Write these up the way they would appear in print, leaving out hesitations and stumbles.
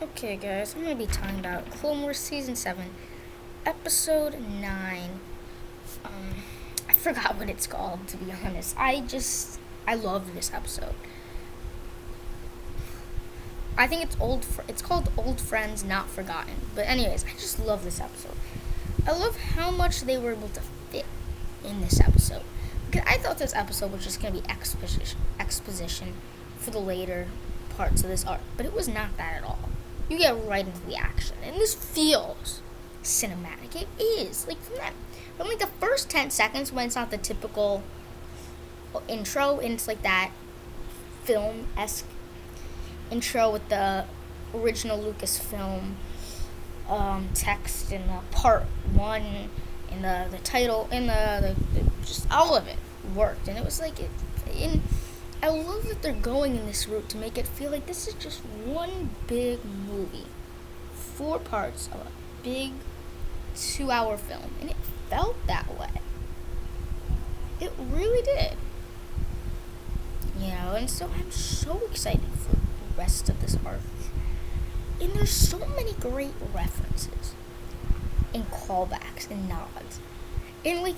Okay, guys, I'm gonna be talking about Clone Wars Season 7, Episode 9. I forgot what it's called, to be honest. I love this episode. I think it's called Old Friends Not Forgotten. But anyways, I just love this episode. I love how much they were able to fit in this episode. Because I thought this episode was just gonna be exposition for the later parts of this arc, but it was not that at all. You get right into the action, and this feels cinematic. It is from the first 10 seconds when it's not the typical intro, and it's like that film-esque intro with the original Lucasfilm text in the part 1 and the title and the just all of it worked, and it was like I love that they're going in this route to make it feel like this is just one big movie. 4 parts of a big 2-hour film. And it felt that way. It really did. And so I'm so excited for the rest of this arc. And there's so many great references and callbacks and nods. And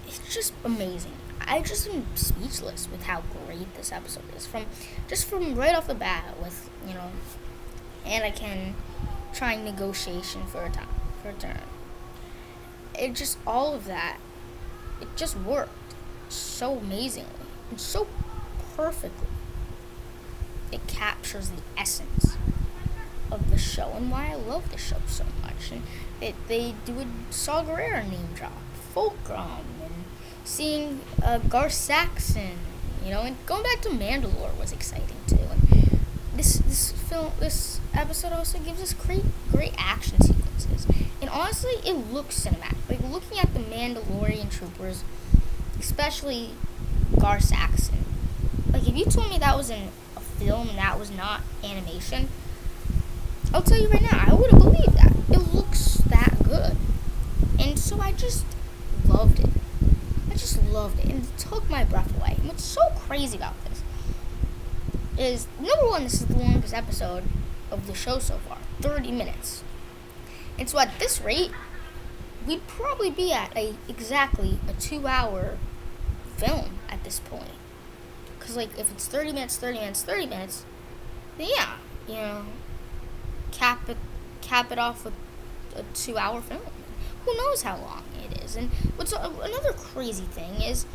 it's just amazing. I just am speechless with how great this episode is. From right off the bat with, Anakin trying negotiation for a turn. It just all of that, it just worked so amazingly and so perfectly. It captures the essence of the show and why I love the show so much. And they do a Saw Gerrera name drop, Fulcrum, and seeing Gar Saxon, and going back to Mandalore was exciting too. And this episode also gives us great action sequences. And honestly, it looks cinematic. Like looking at the Mandalorian troopers, especially Gar Saxon. Like if you told me that was in a film and that was not animation, I'll tell you right now, I would have believed that. It looks that good. And so I just loved it. And it took my breath away. And what's so crazy about this is, number one, this is the longest episode of the show so far, 30 minutes. And so at this rate, we'd probably be at exactly a 2-hour film at this point. Because, if it's 30 minutes, then yeah, cap it off with a 2-hour film. Who knows how long it is? And what's another crazy thing is,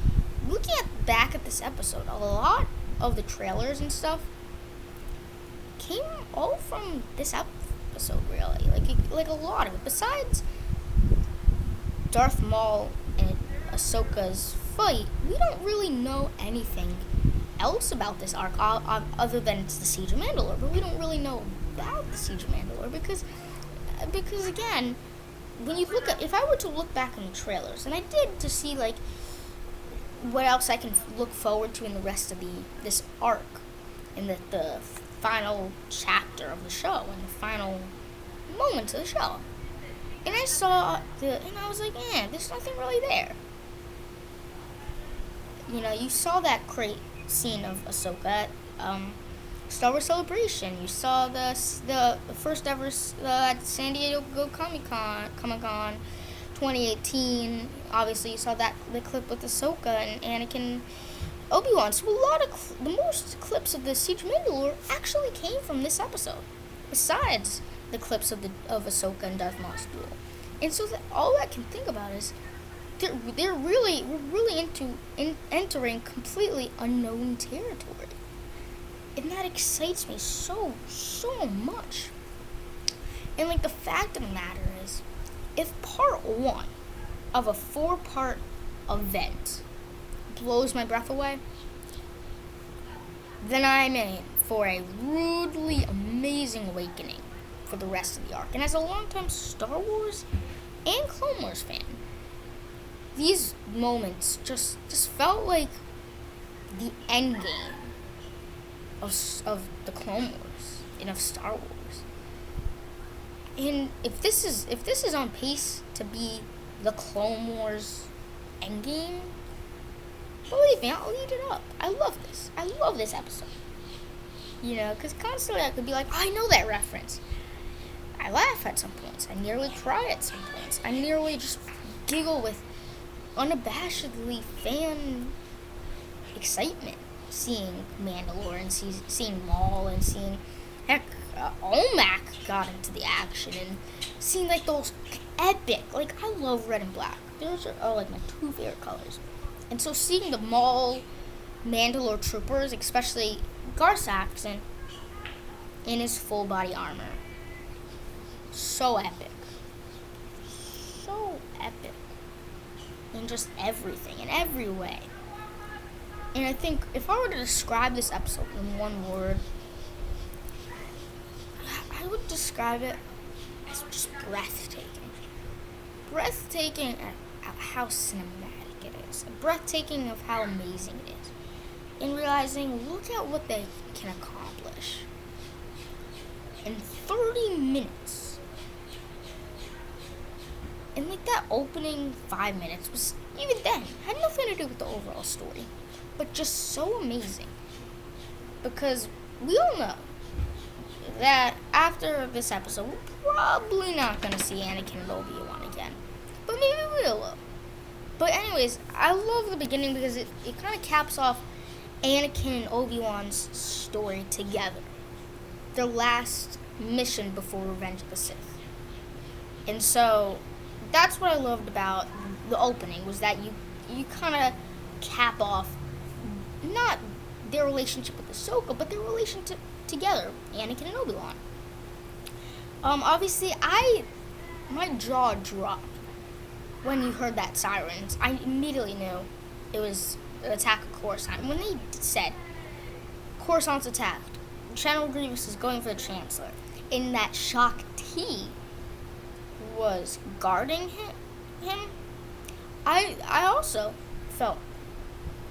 looking back at this episode, a lot of the trailers and stuff came all from this episode, really. Like a lot of it. Besides Darth Maul and Ahsoka's fight, we don't really know anything else about this arc other than it's the Siege of Mandalore. But we don't really know about the Siege of Mandalore because again, when you if I were to look back on the trailers, and I did, to see what else I can look forward to in the rest of this arc, in the final chapter of the show, and the final moments of the show, and I saw and I was like, there's nothing really there. You saw that great scene of Ahsoka at Star Wars Celebration. You saw the first ever San Diego Comic-Con 2018. Obviously, you saw the clip with Ahsoka and Anakin, Obi-Wan. So the most clips of the Siege of Mandalore actually came from this episode, besides the clips of Ahsoka and Darth Maul's duel. And so all I can think about is we're really entering completely unknown territory. And that excites me so much. And the fact of the matter is, if part 1 of a 4-part event blows my breath away, then I'm in for a rudely amazing awakening for the rest of the arc. And as a longtime Star Wars and Clone Wars fan, these moments just felt like the end game of the Clone Wars and of Star Wars. And if this is on pace to be the Clone Wars endgame, believe me, I'll eat it up. I love this episode. Because constantly I could be like, I know that reference. I laugh at some points. I nearly cry at some points. I nearly just giggle with unabashedly fan excitement seeing Mandalore and seeing Maul and seeing heck Olmec got into the action and seeing like those epic, like I love red and black. Those are like my two favorite colors. And so seeing the Maul Mandalore troopers, especially Gar Saxon in his full body armor, so epic. So epic. In just everything, in every way. And I think if I were to describe this episode in one word, I would describe it as just breathtaking. Breathtaking at how cinematic it is. Breathtaking of how amazing it is. And realizing, look at what they can accomplish. In 30 minutes. And like that opening 5 minutes was, even then, had nothing to do with the overall story. But just so amazing. Because we all know that after this episode, we're probably not going to see Anakin and Obi-Wan again. But maybe we will. But anyways, I love the beginning because it kind of caps off Anakin and Obi-Wan's story together. Their last mission before Revenge of the Sith. And so, that's what I loved about the opening, was that you kind of cap off not their relationship with Ahsoka, but their relationship together, Anakin and Obi-Wan. Obviously, my jaw dropped when you heard that sirens. I immediately knew it was an attack of Coruscant. When they said, Coruscant's attacked, General Grievous is going for the Chancellor, and that Shaak Ti was guarding him, I also felt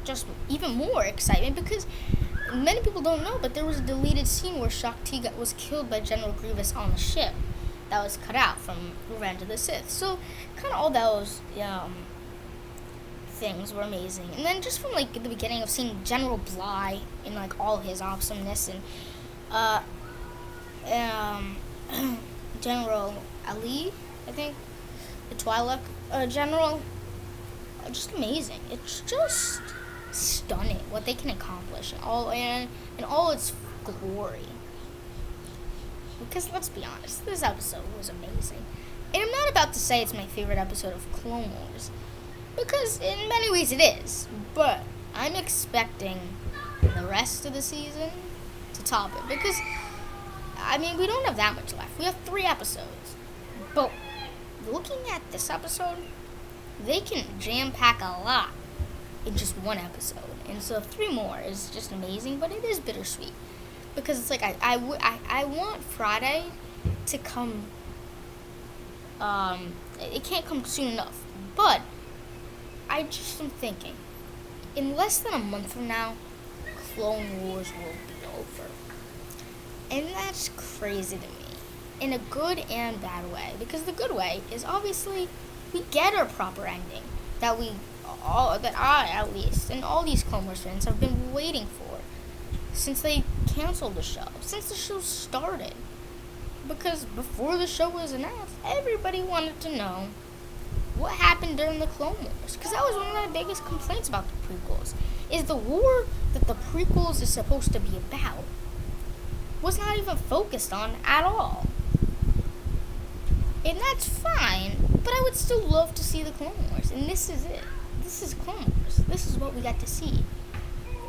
just even more excitement because many people don't know, but there was a deleted scene where Shaak Ti was killed by General Grievous on the ship that was cut out from Revenge of the Sith. So kind of all those things were amazing. And then just from like the beginning of seeing General Bly in like all his awesomeness and General Ali, I think, the Twi'lek general, just amazing. It's just stunning what they can accomplish in all its glory. Because let's be honest, this episode was amazing. And I'm not about to say it's my favorite episode of Clone Wars, because in many ways it is. But I'm expecting the rest of the season to top it, because I mean, we don't have that much left. We have 3 episodes. But looking at this episode, they can jam-pack a lot in just one episode. And so 3 more is just amazing, but it is bittersweet. Because it's like, I want Friday to come, it can't come soon enough. But I just am thinking, in less than a month from now, Clone Wars will be over. And that's crazy to me, in a good and bad way. Because the good way is obviously we get our proper ending that I at least, and all these Clone Wars fans have been waiting for since they canceled the show, since the show started. Because before the show was announced, everybody wanted to know what happened during the Clone Wars. Because that was one of the biggest complaints about the prequels, is the war that the prequels is supposed to be about was not even focused on at all. And that's fine, but I would still love to see the Clone Wars. And this is it. This is Clone Wars. This is what we got to see.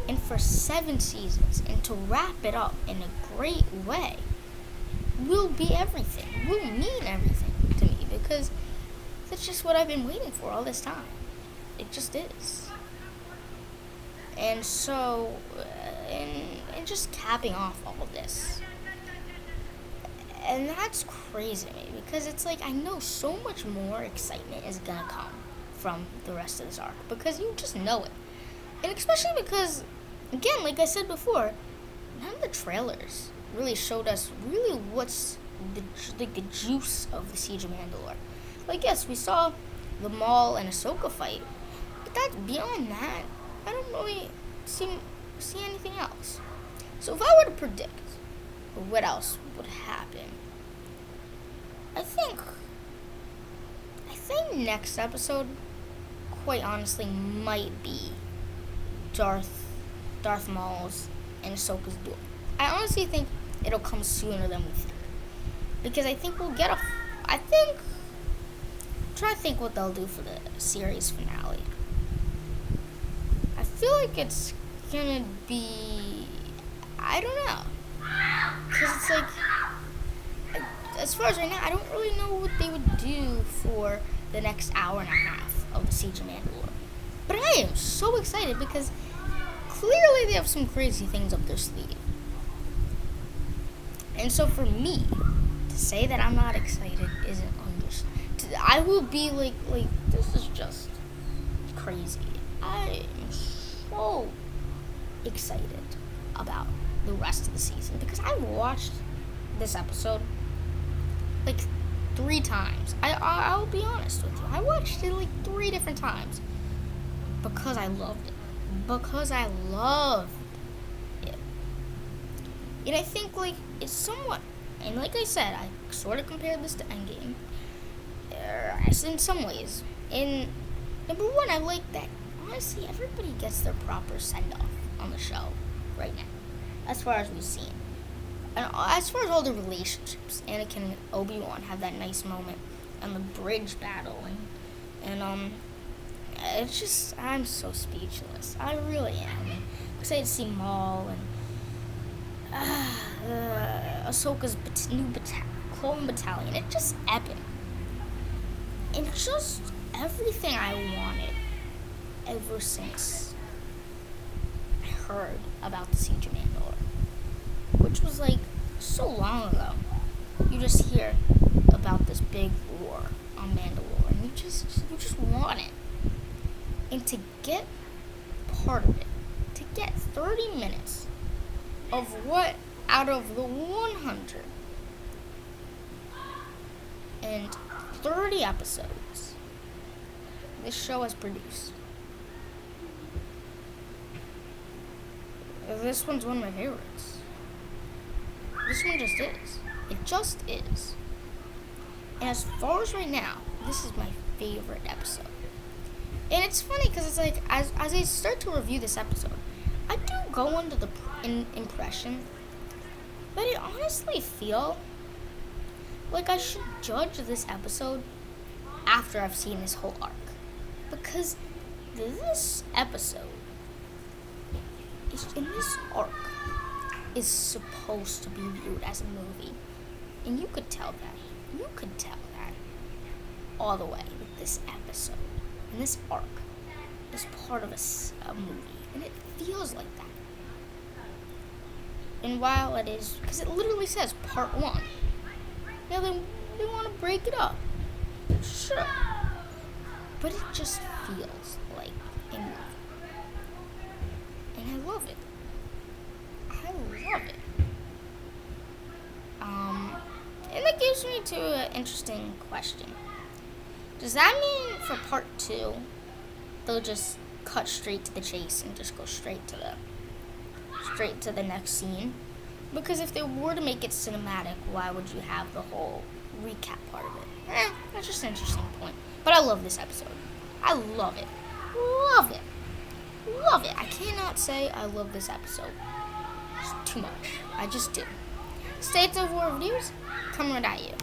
And for 7 seasons, and to wrap it up in a great way, will be everything. Will mean everything to me, because that's just what I've been waiting for all this time. It just is. And so, and just capping off all of this. And that's crazy to me, because it's like I know so much more excitement is gonna come from the rest of this arc, because you just know it. And especially because, again, like I said before, none of the trailers really showed us really what's the juice of the Siege of Mandalore. Like, yes, we saw the Maul and Ahsoka fight, but that's beyond that. I don't really see anything else. So if I were to predict what else would happen, I think next episode, quite honestly, might be Darth Maul's and Ahsoka's duel. I honestly think it'll come sooner than we think, because I think we'll get a. I think. Try to think what they'll do for the series finale. I feel like it's gonna be. I don't know, because it's like. As far as right now, I don't really know what they would do for the next hour and a half of the Siege of Mandalore. But I am so excited because clearly they have some crazy things up their sleeve. And so for me, to say that I'm not excited isn't understandable. I will be like, this is just crazy. I am so excited about the rest of the season because I watched this episode like 3 times. I'll be honest with you. I watched it like 3 different times because I loved it. Because I loved it. And I think like it's somewhat, and like I said, I sort of compared this to Endgame. In some ways. In number 1, I like that honestly everybody gets their proper send off on the show right now, as far as we've seen. And as far as all the relationships, Anakin and Obi-Wan have that nice moment and the bridge battle, and it's just, I'm so speechless. I really am. I'm excited to see Maul and Ahsoka's new clone battalion. It's just epic. And just everything I wanted ever since I heard about the Siege of Mandalore, which was like so long ago. You just hear about this big war on Mandalore, and you just want it. And to get part of it, to get 30 minutes of what out of the 130 episodes this show has produced. This one's one of my favorites. This one just is. It just is. And as far as right now, this is my favorite episode. And it's funny because it's like, as I start to review this episode, I do go under the impression that I honestly feel like I should judge this episode after I've seen this whole arc. Because this episode, in this arc, is supposed to be viewed as a movie. And you could tell that. You could tell that all the way with this episode. And this arc is part of a movie. And it feels like that. And while it is, because it literally says part 1. Now they want to break it up. Sure. But it just feels like a movie. And I love it. I love it. And that gives me to an interesting question. Does that mean for part 2, they'll just cut straight to the chase and just go straight to the next scene? Because if they were to make it cinematic, why would you have the whole recap part of it? That's just an interesting point. But I love this episode. I love it. Love it. Love it. I cannot say I love this episode. It's too much. I just do. Stay tuned for more reviews. Coming right at you.